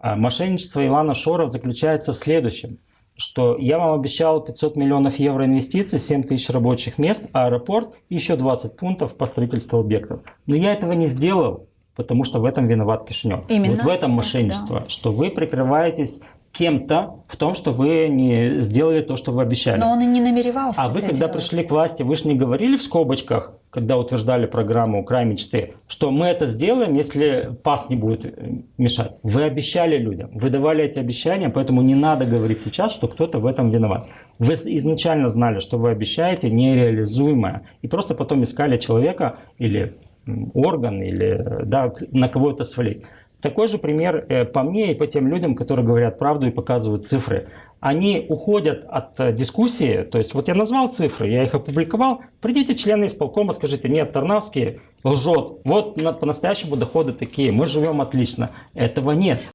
Мошенничество Илана Шора заключается в следующем, что я вам обещал 500 миллионов евро инвестиций, 7 тысяч рабочих мест, аэропорт и еще 20 пунктов по строительству объектов. Но я этого не сделал, потому что в этом виноват Кишинев. Именно вот в этом мошенничество, да. Что вы прикрываетесь кем-то в том, что вы не сделали то, что вы обещали. Но он и не намеревался. А вы, когда пришли к власти, вы же не говорили в скобочках, когда утверждали программу «Край мечты», что мы это сделаем, если ПАС не будет мешать. Вы обещали людям, вы давали эти обещания, поэтому не надо говорить сейчас, что кто-то в этом виноват. Вы изначально знали, что вы обещаете нереализуемое, и просто потом искали человека или орган, или да, на кого это свалить. Такой же пример по мне и по тем людям, которые говорят правду и показывают цифры. Они уходят от дискуссии, то есть вот я назвал цифры, я их опубликовал, придите члены исполкома, скажите, нет, Тарнавский лжет, вот по-настоящему доходы такие, мы живем отлично. Этого нет.